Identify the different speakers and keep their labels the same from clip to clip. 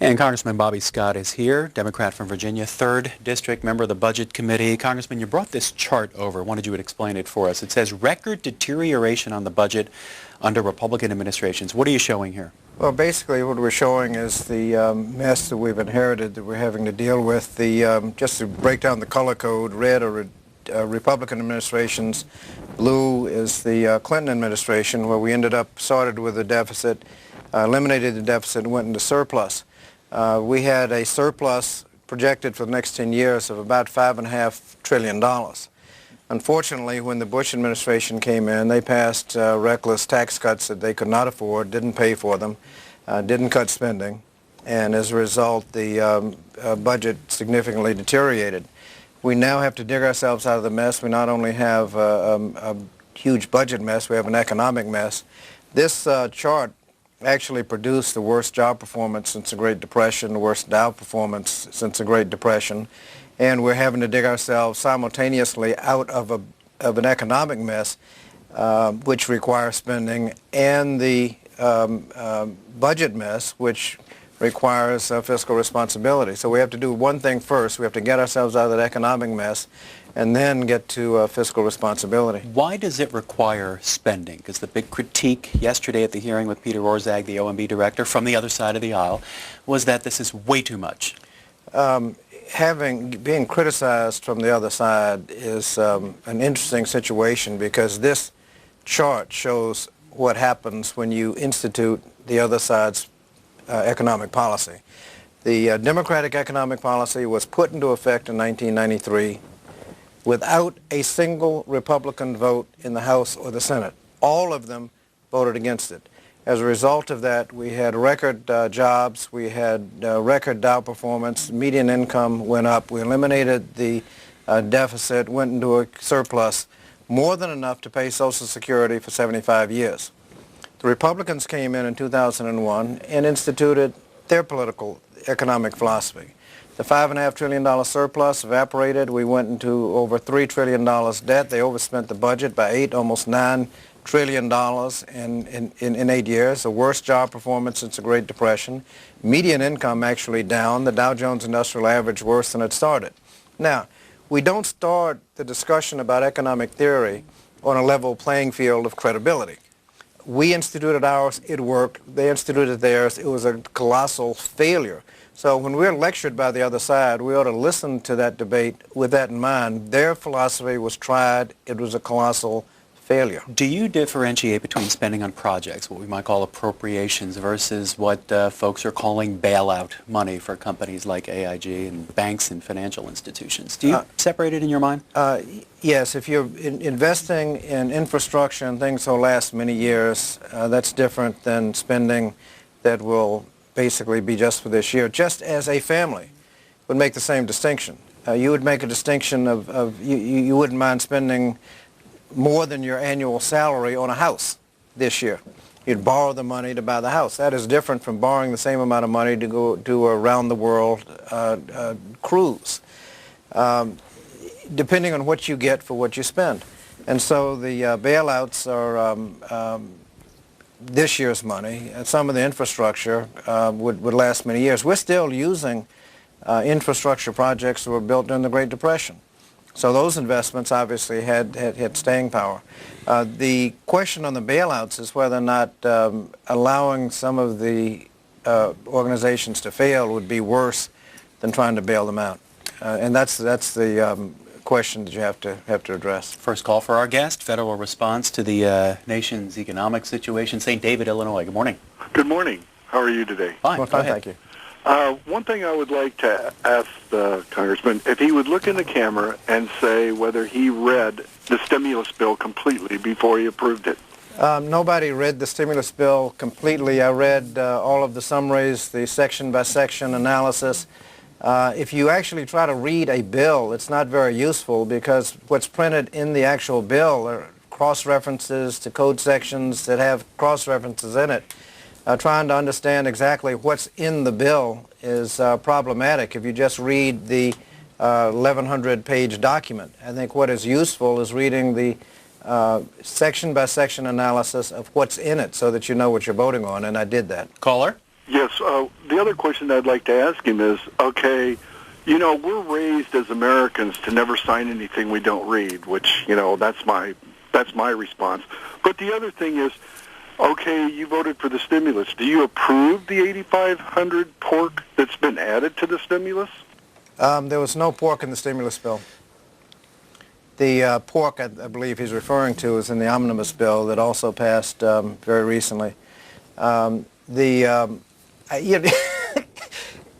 Speaker 1: And Congressman Bobby Scott is here, Democrat from Virginia, 3rd District, member of the Budget Committee. Congressman, you brought this chart over. Wanted you to explain it for us. It says record deterioration on the budget under Republican administrations. What are you showing here?
Speaker 2: Well, basically what we're showing is the mess that we've inherited that we're having to deal with. Just to break down the color code, red are Republican administrations, blue is the Clinton administration, where we started with a deficit, eliminated the deficit, and went into surplus. We had a surplus projected for the next 10 years of about $5.5 trillion. Unfortunately, when the Bush administration came in, they passed reckless tax cuts that they could not afford, didn't pay for them, didn't cut spending, and as a result, the budget significantly deteriorated. We now have to dig ourselves out of the mess. We not only have a huge budget mess, we have an economic mess. This chart actually produced the worst job performance since the Great Depression, the worst Dow performance since the Great Depression, and we're having to dig ourselves simultaneously out of an economic mess, which requires spending, and the budget mess, which requires fiscal responsibility. So we have to do one thing first. We have to get ourselves out of that economic mess and then get to fiscal responsibility.
Speaker 1: Why does it require spending? Because the big critique yesterday at the hearing with Peter Orszag, the OMB director, from the other side of the aisle, was that this is way too much.
Speaker 2: Being criticized from the other side is an interesting situation, because this chart shows what happens when you institute the other side's economic policy. The Democratic economic policy was put into effect in 1993 without a single Republican vote in the House or the Senate. All of them voted against it. As a result of that, we had record jobs, we had record Dow performance, median income went up, we eliminated the deficit, went into a surplus, more than enough to pay Social Security for 75 years. The Republicans came in 2001 and instituted their political economic philosophy. The $5.5 trillion surplus evaporated. We went into over $3 trillion debt. They overspent the budget by almost $9 trillion in 8 years, the worst job performance since the Great Depression. Median income actually down. The Dow Jones Industrial Average worse than it started. Now, we don't start the discussion about economic theory on a level playing field of credibility. We instituted ours, it worked. They instituted theirs, it was a colossal failure. So when we're lectured by the other side, we ought to listen to that debate with that in mind. Their philosophy was tried, it was a colossal failure.
Speaker 1: Do you differentiate between spending on projects, what we might call appropriations, versus what folks are calling bailout money for companies like AIG and banks and financial institutions? Do you separate it in your mind?
Speaker 2: Yes, if you're investing in infrastructure and things that will last many years, that's different than spending that will basically be just for this year. Just as a family would make the same distinction. You would make a distinction you wouldn't mind spending more than your annual salary on a house this year. You'd borrow the money to buy the house. That is different from borrowing the same amount of money to go do a round-the-world cruise, depending on what you get for what you spend. And so the bailouts are this year's money. Some of the infrastructure would last many years. We're still using infrastructure projects that were built during the Great Depression. So those investments obviously had staying power. The question on the bailouts is whether or not allowing some of the organizations to fail would be worse than trying to bail them out. And that's the question that you have to address.
Speaker 1: First call for our guest, federal response to the nation's economic situation. St. David, Illinois. Good morning.
Speaker 3: Good morning. How are you today?
Speaker 1: Fine.
Speaker 2: Well, fine, thank you.
Speaker 3: One thing I would like to ask the Congressman, if he would look in the camera and say whether he read the stimulus bill completely before he approved it.
Speaker 2: Nobody read the stimulus bill completely. I read all of the summaries, the section-by-section analysis. If you actually try to read a bill, it's not very useful, because what's printed in the actual bill are cross-references to code sections that have cross-references in it. Trying to understand exactly what's in the bill is problematic if you just read the 1,100-page document. I think what is useful is reading the section-by-section analysis of what's in it so that you know what you're voting on, and I did that.
Speaker 1: Caller?
Speaker 3: Yes, the other question I'd like to ask him is, okay, you know, we're raised as Americans to never sign anything we don't read, which, you know, that's my response. But the other thing is, okay, you voted for the stimulus. Do you approve the 8,500 pork that's been added to the stimulus?
Speaker 2: There was no pork in the stimulus bill. The pork I believe he's referring to is in the omnibus bill that also passed very recently. It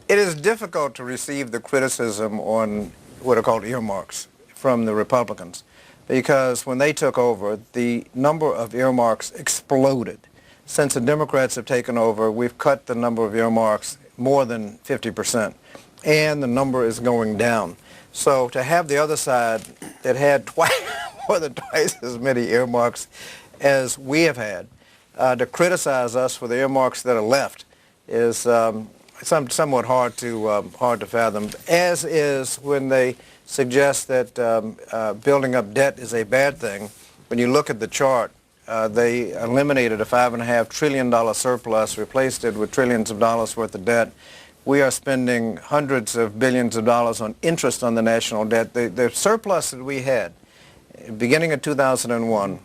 Speaker 2: is difficult to receive the criticism on what are called earmarks from the Republicans, because when they took over, the number of earmarks exploded. Since the Democrats have taken over, we've cut the number of earmarks more than 50%, and the number is going down. So to have the other side that had more than twice as many earmarks as we have had, to criticize us for the earmarks that are left is somewhat hard to fathom, as is when they suggest that building up debt is a bad thing. When you look at the chart, they eliminated a $5.5 trillion surplus, replaced it with trillions of dollars worth of debt. We are spending hundreds of billions of dollars on interest on the national debt. The surplus that we had beginning of 2001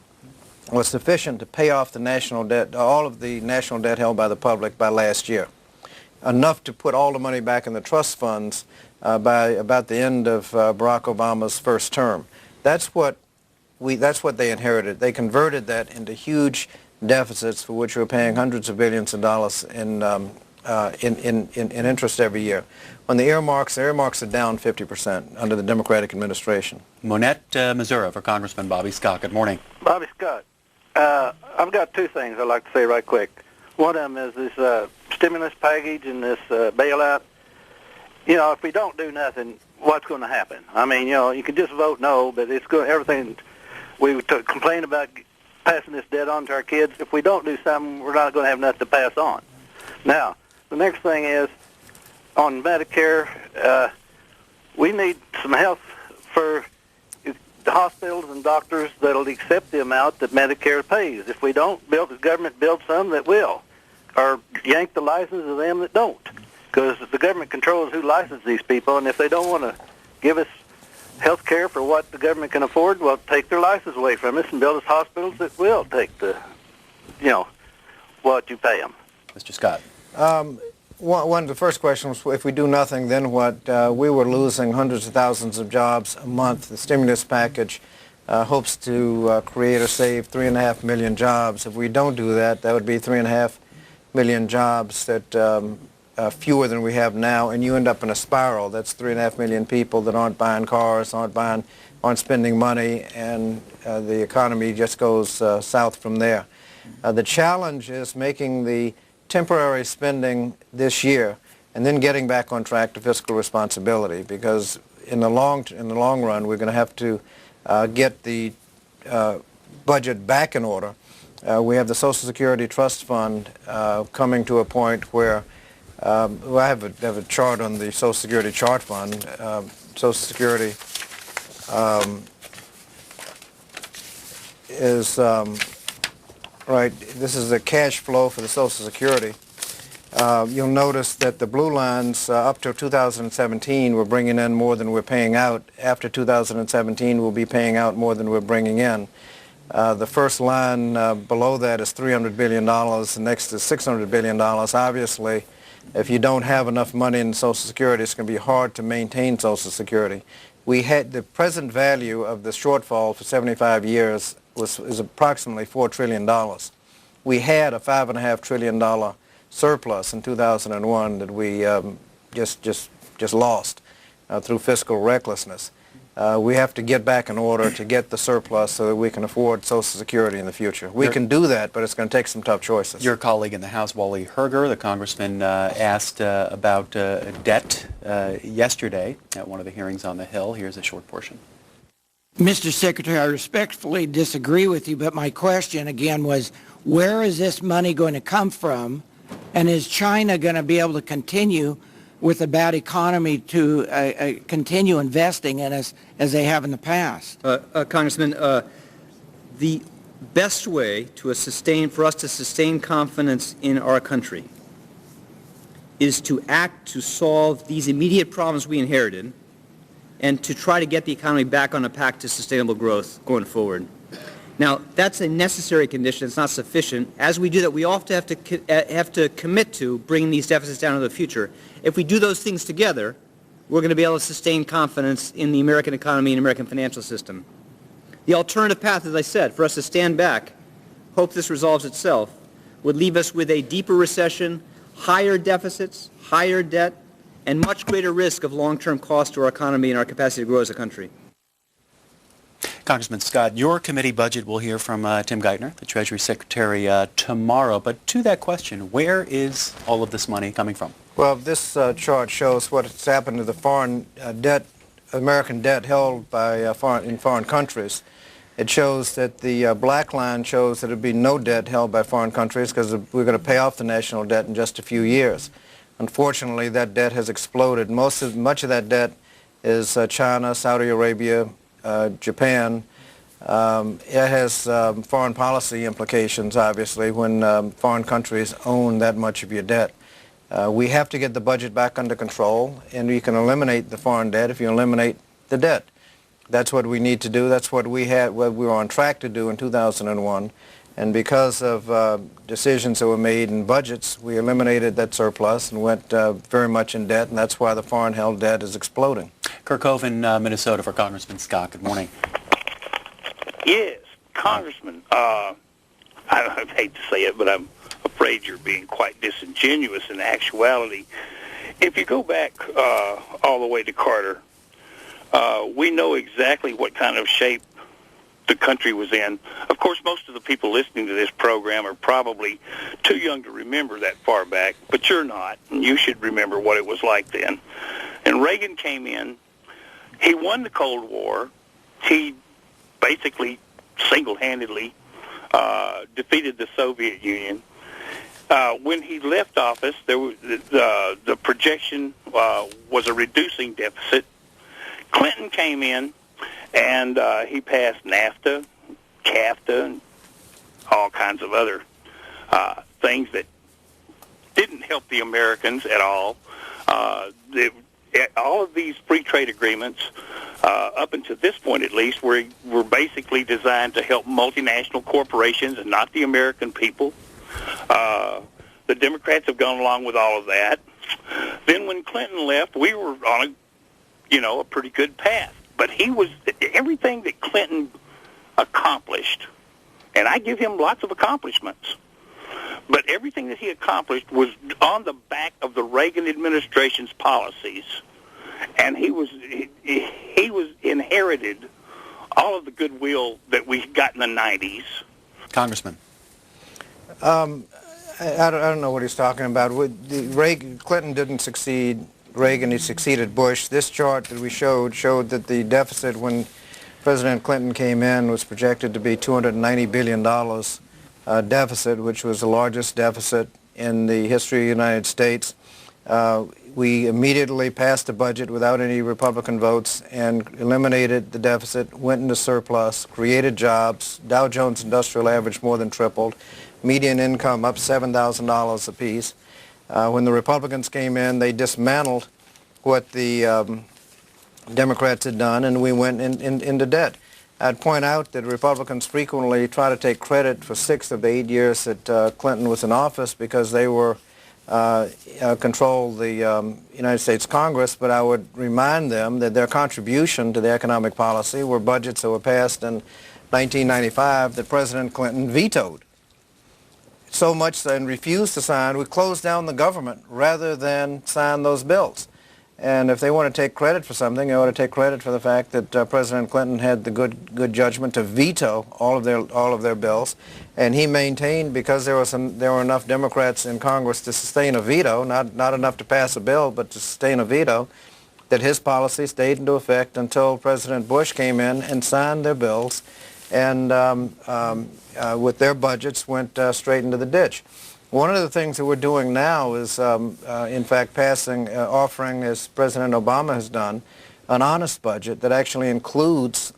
Speaker 2: was sufficient to pay off the national debt, all of the national debt held by the public by last year. Enough to put all the money back in the trust funds by about the end of Barack Obama's first term. That's what they inherited. They converted that into huge deficits for which we're paying hundreds of billions of dollars in interest every year. On the earmarks are down 50% under the Democratic administration.
Speaker 1: Monette, Missouri, for Congressman Bobby Scott. Good morning.
Speaker 4: Bobby Scott, I've got two things I'd like to say right quick. One of them is this stimulus package and this bailout. You know, if we don't do nothing, what's going to happen? I mean, you know, you can just vote no, but it's going everything. We complain about passing this debt on to our kids. If we don't do something, we're not going to have nothing to pass on. Now, the next thing is on Medicare. We need some help for the hospitals and doctors that'll accept the amount that Medicare pays. If we don't, the government build some that will, or yank the license of them that don't, because the government controls who licenses these people, and if they don't want to give us health care for what the government can afford, well, take their license away from us and build us hospitals that will take the, you know, what you pay them.
Speaker 1: Mr. Scott.
Speaker 2: One of the first questions was, if we do nothing, then what? We were losing hundreds of thousands of jobs a month. The stimulus package hopes to create or save 3.5 million jobs. If we don't do that, that would be 3.5 million jobs that fewer than we have now, and you end up in a spiral. That's 3.5 million people that aren't buying cars, aren't spending money, and the economy just goes south from there. The challenge is making the temporary spending this year and then getting back on track to fiscal responsibility, because in the long run we're going to have to get the budget back in order. We have the Social Security Trust Fund coming to a point where well, I have a chart on the Social Security Chart Fund. Social Security is right. This is the cash flow for the Social Security. You'll notice that the blue lines up to 2017 we're bringing in more than we're paying out. After 2017 we'll be paying out more than we're bringing in. The first line below that is $300 billion. The next is $600 billion. Obviously, if you don't have enough money in Social Security, it's going to be hard to maintain Social Security. We had the present value of the shortfall for 75 years is approximately $4 trillion. We had a $5.5 trillion surplus in 2001 that we just lost through fiscal recklessness. We have to get back in order to get the surplus so that we can afford Social Security in the future. We can do that, but it's going to take some tough choices.
Speaker 1: Your colleague in the House, Wally Herger, the congressman, asked about debt yesterday at one of the hearings on the Hill. Here's a short portion.
Speaker 5: Mr. Secretary, I respectfully disagree with you, but my question again was, where is this money going to come from, and is China going to be able to continue with a bad economy to continue investing in us as they have in the past?
Speaker 6: Congressman, the best way to for us to sustain confidence in our country is to act to solve these immediate problems we inherited and to try to get the economy back on a path to sustainable growth going forward. Now, that's a necessary condition. It's not sufficient. As we do that, we often have to commit to bringing these deficits down in the future. If we do those things together, we're going to be able to sustain confidence in the American economy and American financial system. The alternative path, as I said, for us to stand back, hope this resolves itself, would leave us with a deeper recession, higher deficits, higher debt, and much greater risk of long-term cost to our economy and our capacity to grow as a country.
Speaker 1: Congressman Scott, your committee budget, we'll hear from Tim Geithner, the Treasury Secretary, tomorrow. But to that question, where is all of this money coming from?
Speaker 2: Well, this chart shows what's happened to the foreign debt, American debt held by in foreign countries. It shows that the black line shows that there would be no debt held by foreign countries because we're going to pay off the national debt in just a few years. Unfortunately, that debt has exploded. Much of that debt is China, Saudi Arabia, Japan. It has foreign policy implications, obviously, when foreign countries own that much of your debt. We have to get the budget back under control, and you can eliminate the foreign debt if you eliminate the debt. That's what we need to do. That's what we were on track to do in 2001. And because of decisions that were made in budgets, we eliminated that surplus and went very much in debt, and that's why the foreign held debt is exploding.
Speaker 1: Kirk Hove in Minnesota for Congressman Scott. Good morning.
Speaker 7: Yes, Congressman, I hate to say it, but I'm afraid you're being quite disingenuous in actuality. If you go back all the way to Carter, we know exactly what kind of shape the country was in. Of course, most of the people listening to this program are probably too young to remember that far back, but you're not, and you should remember what it was like then. And Reagan came in. He won the Cold War. He basically single-handedly defeated the Soviet Union. When he left office, there was, the projection was a reducing deficit. Clinton came in, and he passed NAFTA, CAFTA, and all kinds of other things that didn't help the Americans at all. All of these free trade agreements, up until this point at least, were basically designed to help multinational corporations and not the American people. The Democrats have gone along with all of that. Then when Clinton left, we were on a pretty good path. But everything that Clinton accomplished, and I give him lots of accomplishments, but everything that he accomplished was on the back of the Reagan administration's policies. And he inherited all of the goodwill that we got in the 90s.
Speaker 1: Congressman.
Speaker 2: I don't know what he's talking about. Clinton didn't succeed Reagan, he succeeded Bush. This chart that we showed that the deficit when President Clinton came in was projected to be $290 billion deficit, which was the largest deficit in the history of the United States. We immediately passed the budget without any Republican votes and eliminated the deficit, went into surplus, created jobs. Dow Jones Industrial Average more than tripled. Median income up $7,000 apiece. When the Republicans came in, they dismantled what the Democrats had done, and we went into debt. I'd point out that Republicans frequently try to take credit for 6 of the 8 years that Clinton was in office because they were controlled the United States Congress, but I would remind them that their contribution to the economic policy were budgets that were passed in 1995 that President Clinton vetoed. So much so and refused to sign, we closed down the government rather than sign those bills. And if they want to take credit for something, they ought to take credit for the fact that President Clinton had the good judgment to veto all of their bills, and he maintained, because there were enough Democrats in Congress to sustain a veto, not enough to pass a bill, but to sustain a veto, that his policy stayed into effect until President Bush came in and signed their bills, and with their budgets went straight into the ditch. One of the things that we're doing now is, in fact, offering, as President Obama has done, an honest budget that actually includes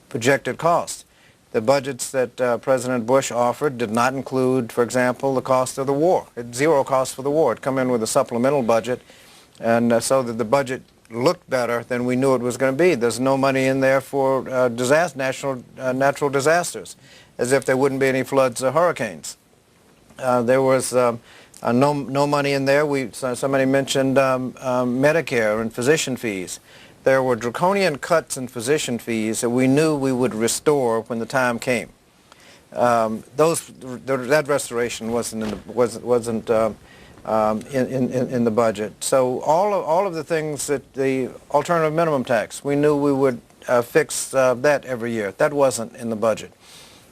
Speaker 2: projected costs. The budgets that President Bush offered did not include, for example, the cost of the war. It zero cost for the war. It come in with a supplemental budget, and so that the budget looked better than we knew it was going to be. There's no money in there for natural disasters, as if there wouldn't be any floods or hurricanes. There was no money in there. Somebody mentioned Medicare and physician fees. There were draconian cuts in physician fees that we knew we would restore when the time came. That restoration wasn't in the budget. So all of the things that the alternative minimum tax, we knew we would fix that every year. That wasn't in the budget.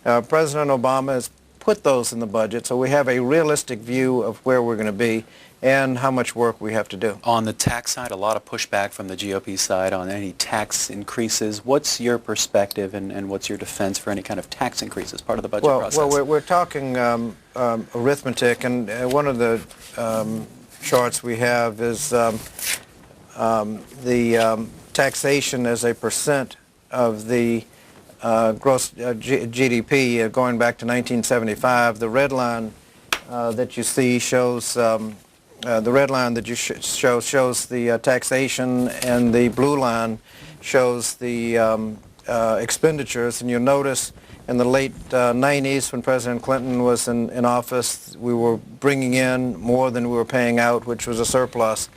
Speaker 2: President Obama has put those in the budget, so we have a realistic view of where we're going to be and how much work we have to do.
Speaker 1: On the tax side, a lot of pushback from the GOP side on any tax increases. What's your perspective and what's your defense for any kind of tax increases, part of the budget process?
Speaker 2: Well, we're talking arithmetic, and one of the charts we have is the taxation as a percent of the gross GDP going back to 1975. The red line that you see shows shows the taxation, and the blue line shows the expenditures. And you'll notice in the late 90s, when President Clinton was in office, we were bringing in more than we were paying out, which was a surplus.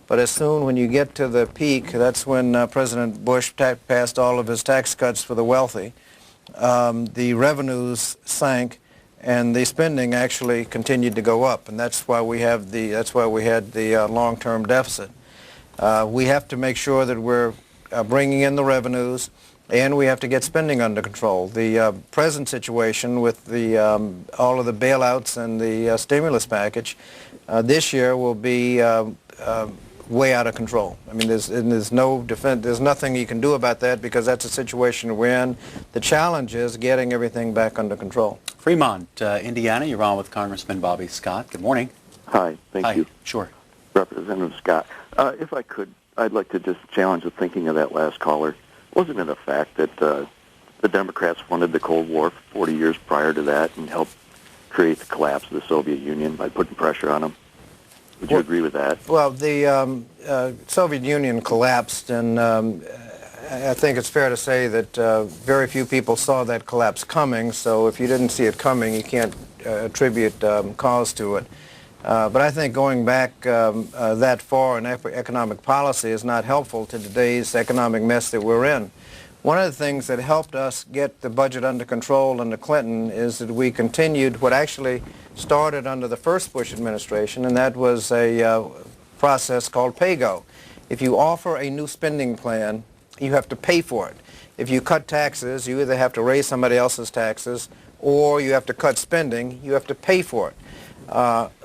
Speaker 2: But as soon when you get to the peak, that's when President Bush passed all of his tax cuts for the wealthy. The revenues sank, and the spending actually continued to go up, and that's why we had the long-term deficit. We have to make sure that we're bringing in the revenues, and we have to get spending under control. The present situation with all of the bailouts and the stimulus package this year will be way out of control. I mean, there's nothing you can do about that, because that's a situation we're in. The challenge is getting everything back under control.
Speaker 1: Fremont, Indiana, you're on with Congressman Bobby Scott. Good morning.
Speaker 8: Hi, thank you.
Speaker 1: Sure.
Speaker 8: Representative Scott, if I could, I'd like to just challenge the thinking of that last caller. Wasn't it a fact that the Democrats funded the Cold War 40 years prior to that and helped create the collapse of the Soviet Union by putting pressure on them? Would you agree with that?
Speaker 2: Well, the Soviet Union collapsed, and I think it's fair to say that very few people saw that collapse coming, so if you didn't see it coming, you can't attribute cause to it. But I think going back that far in economic policy is not helpful to today's economic mess that we're in. One of the things that helped us get the budget under control under Clinton is that we continued what actually started under the first Bush administration, and that was a process called pay-go. If you offer a new spending plan, you have to pay for it. If you cut taxes, you either have to raise somebody else's taxes or you have to cut spending, you have to pay for it.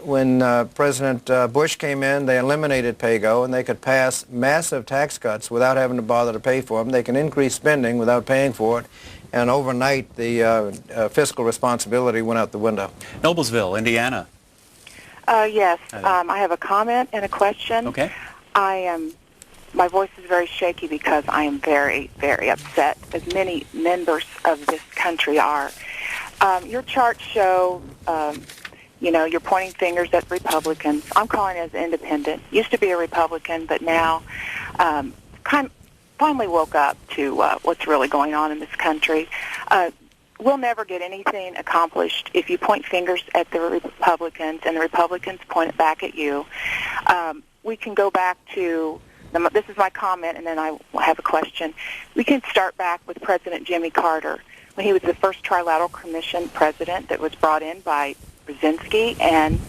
Speaker 2: When President Bush came in, they eliminated pay-go, and they could pass massive tax cuts without having to bother to pay for them. They can increase spending without paying for it, and overnight the fiscal responsibility went out the window.
Speaker 1: Noblesville, Indiana.
Speaker 9: Yes, I have a comment and a question.
Speaker 1: Okay.
Speaker 9: My voice is very shaky because I am very, very upset, as many members of this country are. Your charts show, you're pointing fingers at Republicans. I'm calling as independent. Used to be a Republican, but now finally woke up to what's really going on in this country. We'll never get anything accomplished if you point fingers at the Republicans and the Republicans point it back at you. We can go back to, this is my comment, and then I have a question. We can start back with President Jimmy Carter, when he was the first Trilateral Commission president that was brought in by Brzezinski and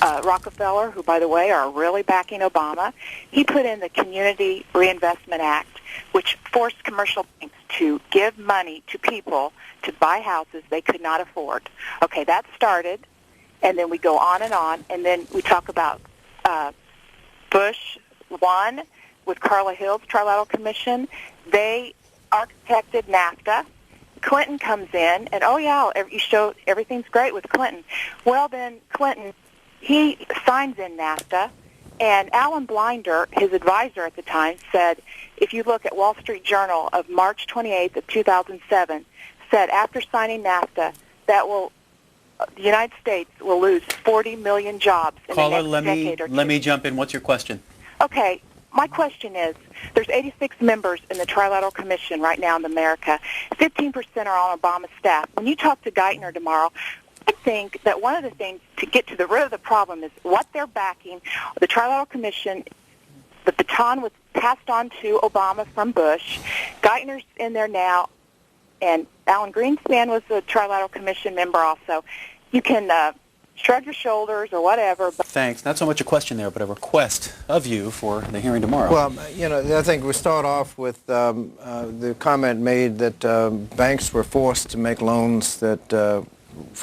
Speaker 9: Rockefeller, who, by the way, are really backing Obama. He put in the Community Reinvestment Act, which forced commercial banks to give money to people to buy houses they could not afford. Okay, that started, and then we go on, and then we talk about Bush 1 with Carla Hill's Trilateral Commission. They architected NAFTA. Clinton comes in, and you show everything's great with Clinton. Well, then Clinton, he signs in NAFTA, and Alan Blinder, his advisor at the time, said, if you look at Wall Street Journal of March 28th of 2007, said after signing NAFTA that the United States will lose 40 million jobs in
Speaker 1: Caller,
Speaker 9: the next decade or two.
Speaker 1: let me jump in. What's your question?
Speaker 9: Okay, my question is, there's 86 members in the Trilateral Commission right now in America. 15% are on Obama's staff. When you talk to Geithner tomorrow, I think that one of the things to get to the root of the problem is what they're backing. The Trilateral Commission, the baton was passed on to Obama from Bush. Geithner's in there now, and Alan Greenspan was a Trilateral Commission member also. You can shrug your shoulders or whatever. But
Speaker 1: Thanks. Not so much a question there, but a request of you for the hearing tomorrow.
Speaker 2: Well, you know, I think we start off with the comment made that banks were forced to make loans that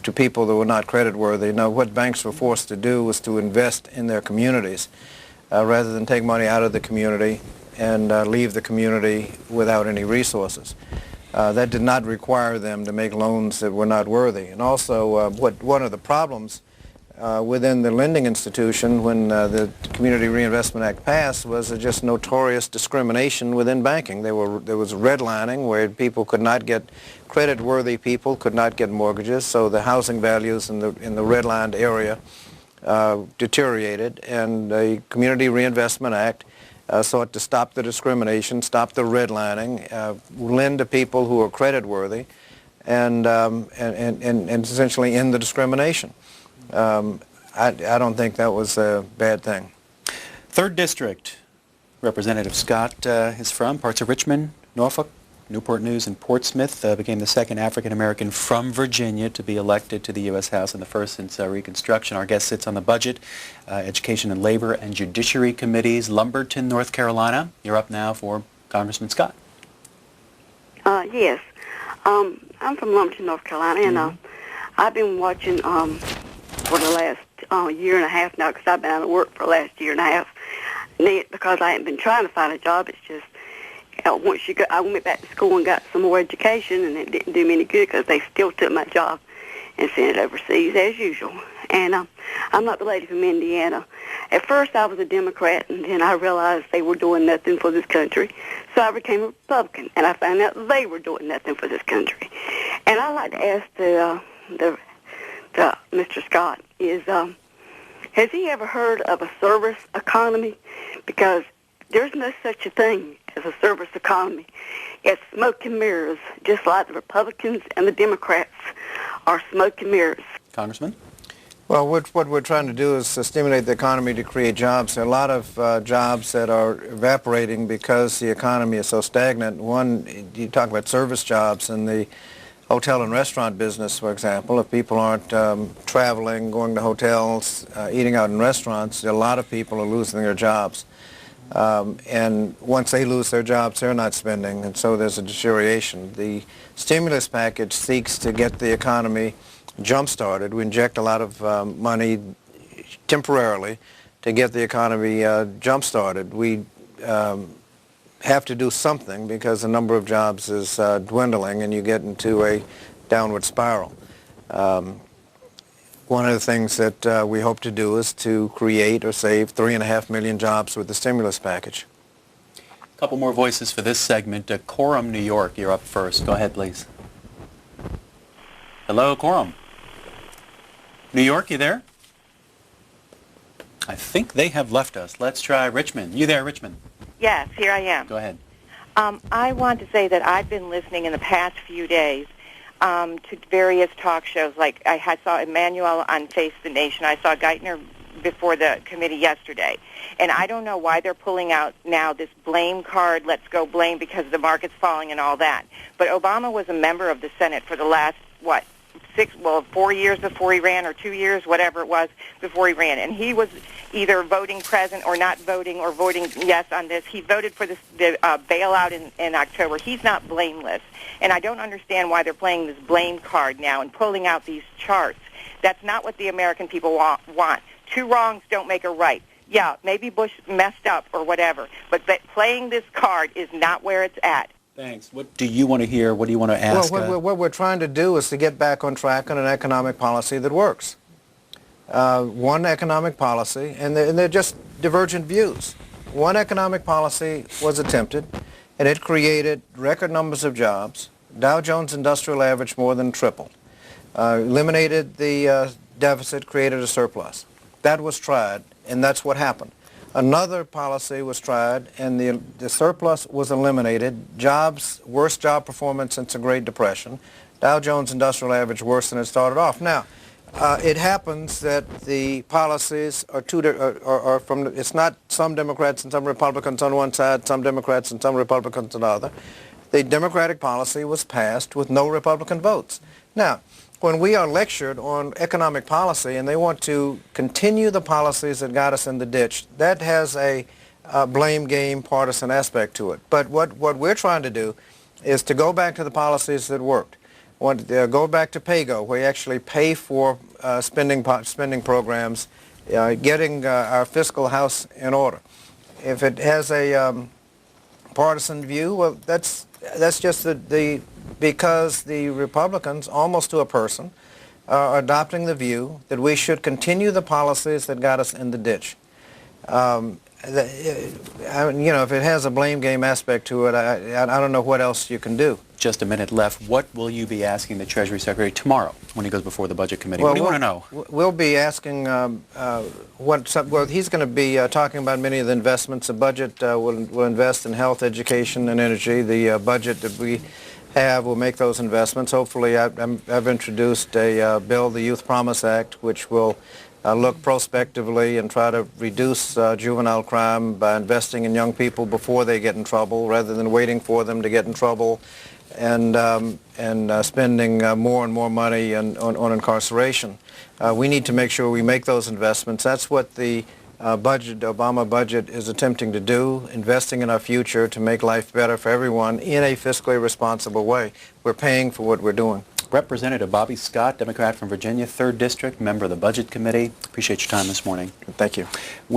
Speaker 2: to people that were not creditworthy. Now, what banks were forced to do was to invest in their communities rather than take money out of the community and leave the community without any resources. That did not require them to make loans that were not worthy. And also, one of the problems within the lending institution when the Community Reinvestment Act passed was just notorious discrimination within banking. There was redlining where people could not get, credit-worthy people could not get mortgages, so the housing values in the redlined area deteriorated, and the Community Reinvestment Act sought to stop the discrimination, stop the redlining, lend to people who are creditworthy, and essentially end the discrimination. I don't think that was a bad thing.
Speaker 1: 3rd District, Representative Scott is from parts of Richmond, Norfolk, Newport News, and Portsmouth. Became the 2nd African-American from Virginia to be elected to the U.S. House and the first since Reconstruction. Our guest sits on the Budget, Education and Labor, and Judiciary Committees. Lumberton, North Carolina. You're up now for Congressman Scott.
Speaker 10: Yes. I'm from Lumberton, North Carolina, and I've been watching for the last year and a half now, because I've been out of work for the last year and a half. And because I haven't been trying to find a job, it's just I went back to school and got some more education, and it didn't do me any good because they still took my job and sent it overseas as usual. And I'm not the lady from Indiana. At first I was a Democrat, and then I realized they were doing nothing for this country, so I became a Republican, and I found out they were doing nothing for this country. And I'd like to ask the Mr. Scott, has he ever heard of a service economy? Because there's no such a thing as a service economy. It's smoke and mirrors, just like the Republicans and the Democrats are smoke and mirrors.
Speaker 1: Congressman?
Speaker 2: Well, what we're trying to do is stimulate the economy to create jobs. There are a lot of jobs that are evaporating because the economy is so stagnant. One, you talk about service jobs in the hotel and restaurant business, for example. If people aren't traveling, going to hotels, eating out in restaurants, a lot of people are losing their jobs. And once they lose their jobs, they're not spending, and so there's a deterioration. The stimulus package seeks to get the economy jump-started. We inject a lot of money temporarily to get the economy jump-started. We have to do something because the number of jobs is dwindling, and you get into a downward spiral. One of the things that we hope to do is to create or save 3.5 million jobs with the stimulus package.
Speaker 1: A couple more voices for this segment. Coram, New York, you're up first. Go ahead, please. Hello, Coram. New York, you there? I think they have left us. Let's try Richmond. You there, Richmond?
Speaker 11: Yes, here I am.
Speaker 1: Go ahead.
Speaker 11: I want to say that I've been listening in the past few days to various talk shows. Like I saw Emmanuel on Face the Nation. I saw Geithner before the committee yesterday. And I don't know why they're pulling out now this blame card, let's go blame because the market's falling and all that. But Obama was a member of the Senate for the last, 4 years before he ran, or 2 years, whatever it was, before he ran. And he was either voting present or not voting or voting yes on this. He voted for the bailout in October. He's not blameless. And I don't understand why they're playing this blame card now and pulling out these charts. That's not what the American people want. Two wrongs don't make a right. Yeah, maybe Bush messed up or whatever, but playing this card is not where it's at.
Speaker 1: Thanks. What do you want to hear? What do you want to ask?
Speaker 2: Well, what we're trying to do is to get back on track on an economic policy that works. One economic policy, and they're just divergent views. One economic policy was attempted, and it created record numbers of jobs, Dow Jones Industrial Average more than tripled. Eliminated the deficit, created a surplus. That was tried, and that's what happened. Another policy was tried, and the surplus was eliminated. Jobs, worst job performance since the Great Depression. Dow Jones Industrial Average worse than it started off. Now, it happens that the policies are from, it's not some Democrats and some Republicans on one side, some Democrats and some Republicans on the other. The Democratic policy was passed with no Republican votes. Now, when we are lectured on economic policy and they want to continue the policies that got us in the ditch, that has a blame game partisan aspect to it. But what we're trying to do is to go back to the policies that worked. Go back to PAYGO, where you actually pay for spending programs, getting our fiscal house in order. If it has a partisan view, well, that's just because the Republicans, almost to a person, are adopting the view that we should continue the policies that got us in the ditch. If it has a blame game aspect to it, I don't know what else you can do.
Speaker 1: Just a minute left. What will you be asking the Treasury Secretary tomorrow when he goes before the Budget Committee? What do you want to know?
Speaker 2: We'll be asking well, he's going to be talking about many of the investments. The budget will invest in health, education, and energy. The budget that we have will make those investments. Hopefully, I've introduced a bill, the Youth Promise Act, which will look prospectively and try to reduce juvenile crime by investing in young people before they get in trouble, rather than waiting for them to get in trouble and spending more and more money on incarceration. We need to make sure we make those investments. That's what the Obama budget is attempting to do, investing in our future to make life better for everyone in a fiscally responsible way. We're paying for what we're doing.
Speaker 1: Representative Bobby Scott, Democrat from Virginia, 3rd District, member of the Budget Committee. Appreciate your time this morning.
Speaker 2: Thank you.